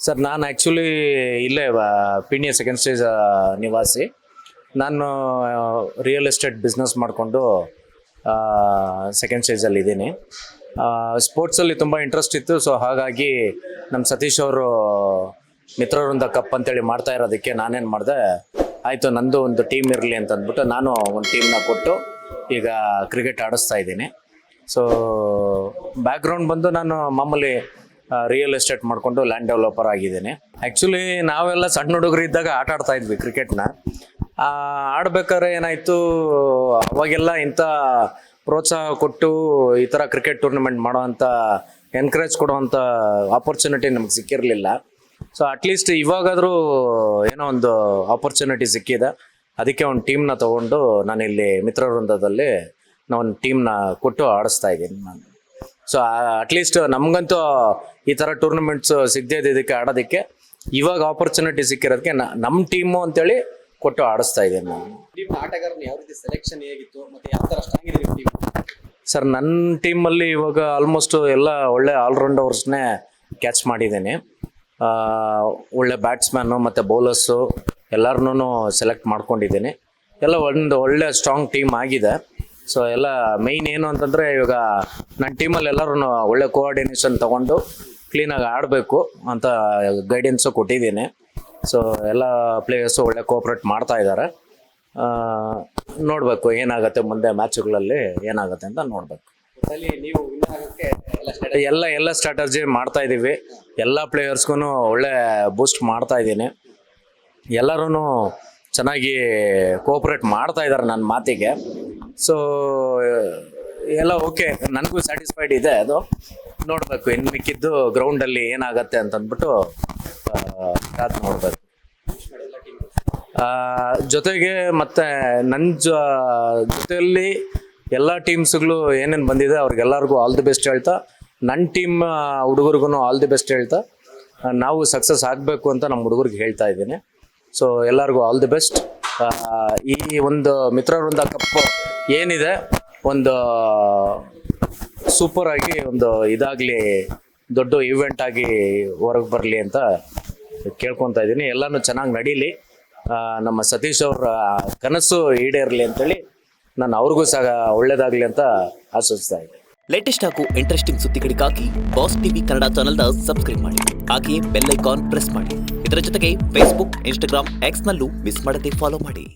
Sir ನಾನು actually ಇಲ್ಲೇ Peenya second stage ನಿವಾಸಿ. ನಾನು ರಿಯಲ್ ಎಸ್ಟೇಟ್ ಬಿಸ್ನೆಸ್ ಮಾಡಿಕೊಂಡು ಸೆಕೆಂಡ್ ಸ್ಟೇಜಲ್ಲಿ ಇದ್ದೀನಿ. ಸ್ಪೋರ್ಟ್ಸಲ್ಲಿ ತುಂಬ ಇಂಟ್ರೆಸ್ಟ್ ಇತ್ತು. ಸೊ ಹಾಗಾಗಿ ನಮ್ಮ ಸತೀಶ್ ಅವರು ಮಿತ್ರವೃಂದ ಕಪ್ ಅಂತೇಳಿ ಮಾಡ್ತಾ ಇರೋದಕ್ಕೆ ನಾನೇನು ಮಾಡಿದೆ, ಆಯಿತು ನಂದು ಒಂದು ಟೀಮ್ ಇರಲಿ ಅಂತ ಅಂದ್ಬಿಟ್ಟು ನಾನು ಒಂದು ಟೀಮ್ನ ಕೊಟ್ಟು ಈಗ ಕ್ರಿಕೆಟ್ ಆಡಿಸ್ತಾ ಇದ್ದೀನಿ. ಸೊ ಬ್ಯಾಕ್ಗ್ರೌಂಡ್ ಬಂದು ನಾನು ಮಾಮೂಲಿ ರಿಯಲ್ ಎಸ್ಟೇಟ್ ಮಾಡಿಕೊಂಡು ಲ್ಯಾಂಡ್ ಡೆವಲಪರ್ ಆಗಿದ್ದೀನಿ. ಆ್ಯಕ್ಚುಲಿ ನಾವೆಲ್ಲ ಸಣ್ಣ ಹುಡುಗರು ಇದ್ದಾಗ ಆಟ ಆಡ್ತಾ ಇದ್ವಿ ಕ್ರಿಕೆಟ್ನ. ಆಡ್ಬೇಕಾದ್ರೆ ಏನಾಯಿತು, ಅವಾಗೆಲ್ಲ ಇಂಥ ಪ್ರೋತ್ಸಾಹ ಕೊಟ್ಟು ಈ ಥರ ಕ್ರಿಕೆಟ್ ಟೂರ್ನಮೆಂಟ್ ಮಾಡೋವಂಥ ಎನ್ಕರೇಜ್ ಕೊಡುವಂಥ ಆಪರ್ಚುನಿಟಿ ನಮ್ಗೆ ಸಿಕ್ಕಿರಲಿಲ್ಲ. ಸೊ ಅಟ್ಲೀಸ್ಟ್ ಇವಾಗಾದರೂ ಏನೋ ಒಂದು ಆಪರ್ಚುನಿಟಿ ಸಿಕ್ಕಿದೆ. ಅದಕ್ಕೆ ಒಂದು ಟೀಮ್ನ ತೊಗೊಂಡು ನಾನಿಲ್ಲಿ ಮಿತ್ರವೃಂದದಲ್ಲಿ ಒಂದು ಟೀಮ್ನ ಕೊಟ್ಟು ಆಡಿಸ್ತಾ ಇದ್ದೀನಿ ನಾನು. ಸೊ ಅಟ್ಲೀಸ್ಟ್ ನಮಗಂತೂ ಈ ಥರ ಟೂರ್ನಮೆಂಟ್ಸ್ ಸಿಗದೇ ಇದ್ದಕ್ಕೆ ಆಡೋದಕ್ಕೆ ಇವಾಗ ಆಪರ್ಚುನಿಟಿ ಸಿಕ್ಕಿರೋದಕ್ಕೆ ನಮ್ಮ ಟೀಮು ಅಂತೇಳಿ ಕೊಟ್ಟು ಆಡಿಸ್ತಾ ಇದ್ದೀನಿ ನಾನು. ಟೀಮ್ ಆಟಗಾರನ ಯಾವ ರೀತಿ ಸೆಲೆಕ್ಷನ್ ಹೇಗಿತ್ತು ಮತ್ತೆ ಯಾವ ಥರ ಸ್ಟ್ರಾಂಗ್ ಇದೆ ನಿಮ್ಮ ಟೀಮ್? ಸರ್ ನನ್ನ ಟೀಮಲ್ಲಿ ಇವಾಗ ಆಲ್ಮೋಸ್ಟ್ ಎಲ್ಲ ಒಳ್ಳೆ ಆಲ್ರೌಂಡರ್ಸ್ನೇ ಕ್ಯಾಚ್ ಮಾಡಿದ್ದೀನಿ. ಒಳ್ಳೆ ಬ್ಯಾಟ್ಸ್ಮ್ಯಾನು ಮತ್ತು ಬೌಲರ್ಸು ಎಲ್ಲರನ್ನೂ ಸೆಲೆಕ್ಟ್ ಮಾಡ್ಕೊಂಡಿದ್ದೀನಿ. ಎಲ್ಲ ಒಂದು ಒಳ್ಳೆ ಸ್ಟ್ರಾಂಗ್ ಟೀಮ್ ಆಗಿದೆ. ಸೊ ಎಲ್ಲ ಮೈನ್ ಏನು ಅಂತಂದರೆ ಇವಾಗ ನನ್ನ ಟೀಮಲ್ಲಿ ಎಲ್ಲರೂ ಒಳ್ಳೆ ಕೋಆರ್ಡಿನೇಷನ್ ತೊಗೊಂಡು ಕ್ಲೀನಾಗಿ ಆಡಬೇಕು ಅಂತ ಗೈಡೆನ್ಸು ಕೊಟ್ಟಿದ್ದೀನಿ. ಸೊ ಎಲ್ಲ ಪ್ಲೇಯರ್ಸು ಒಳ್ಳೆ ಕೋಆಪ್ರೇಟ್ ಮಾಡ್ತಾ ಇದ್ದಾರೆ. ನೋಡಬೇಕು ಏನಾಗುತ್ತೆ ಮುಂದೆ ಮ್ಯಾಚುಗಳಲ್ಲಿ ಏನಾಗುತ್ತೆ ಅಂತ ನೋಡಬೇಕು. ನೀವು ವಿನ್ ಆಗೋಕ್ಕೆ ಎಲ್ಲ ಸ್ಟ್ರಾಟಜಿ ಮಾಡ್ತಾ ಇದ್ದೀವಿ. ಎಲ್ಲ ಪ್ಲೇಯರ್ಸ್ಗೂ ಒಳ್ಳೆ ಬೂಸ್ಟ್ ಮಾಡ್ತಾ ಇದ್ದೀನಿ. ಎಲ್ಲರೂ ಚೆನ್ನಾಗಿ ಕೋಆಪ್ರೇಟ್ ಮಾಡ್ತಾ ಇದ್ದಾರೆ ನನ್ನ ಮಾತಿಗೆ. ಸೊ ಎಲ್ಲ ಓಕೆ, ನನಗೂ ಸ್ಯಾಟಿಸ್ಫೈಡ್ ಇದೆ. ಅದು ನೋಡಬೇಕು ಇನ್ನು ಮಿಕ್ಕಿದ್ದು ಗ್ರೌಂಡಲ್ಲಿ ಏನಾಗತ್ತೆ ಅಂತಂದ್ಬಿಟ್ಟು ಕಾದು ನೋಡಬೇಕು. ಜೊತೆಗೆ ಮತ್ತು ನನ್ನ ಜೊತೆಯಲ್ಲಿ ಎಲ್ಲ ಟೀಮ್ಸ್ಗಳು ಏನೇನು ಬಂದಿದೆ ಅವ್ರಿಗೆಲ್ಲರಿಗೂ ಆಲ್ ದಿ ಬೆಸ್ಟ್ ಹೇಳ್ತಾ, ನನ್ನ ಟೀಮ್ ಹುಡುಗರಿಗೂ ಆಲ್ ದಿ ಬೆಸ್ಟ್ ಹೇಳ್ತಾ ನಾವು ಸಕ್ಸಸ್ ಆಗಬೇಕು ಅಂತ ನಮ್ಮ ಹುಡುಗರಿಗೆ ಹೇಳ್ತಾ ಇದ್ದೀನಿ. ಸೊ ಎಲ್ಲರಿಗೂ ಆಲ್ ದಿ ಬೆಸ್ಟ್. ಈ ಒಂದು ಮಿತ್ರವೃಂದ ಕಪ್ ಏನಿದೆ ಒಂದು ಸೂಪರಾಗಿ ಒಂದು ಇದಾಗಲಿ, ದೊಡ್ಡ ಈವೆಂಟ್ ಆಗಿ ಹೊರಗೆ ಬರಲಿ ಅಂತ ಕೇಳ್ಕೊತಾ ಇದ್ದೀನಿ. ಎಲ್ಲನೂ ಚೆನ್ನಾಗಿ ನಡೀಲಿ, ನಮ್ಮ ಸತೀಶ್ ಅವರ ಕನಸು ಈಡೇರಲಿ ಅಂತೇಳಿ ನಾನು ಅವ್ರಿಗೂ ಸಹ ಒಳ್ಳೇದಾಗಲಿ ಅಂತ ಆಶಿಸ್ತಾ ಇದ್ದೀನಿ. ಲೇಟೆಸ್ಟ್ ಹಾಗೂ ಇಂಟ್ರೆಸ್ಟಿಂಗ್ ಸುದ್ದಿಗಳಿಗಾಗಿ ಬಾಸ್ ಟಿವಿ ಕನ್ನಡ ಚಾನೆಲ್ನ ಸಬ್ಸ್ಕ್ರೈಬ್ ಮಾಡಿ. ಹಾಗೆಯೇ ಬೆಲ್ ಐಕಾನ್ ಪ್ರೆಸ್ ಮಾಡಿ. ಇದರ ಜೊತೆಗೆ ಫೇಸ್ಬುಕ್, ಇನ್ಸ್ಟಾಗ್ರಾಮ್, ಎಕ್ಸ್ನಲ್ಲೂ ಮಿಸ್ ಮಾಡದೆ ಫಾಲೋ ಮಾಡಿ.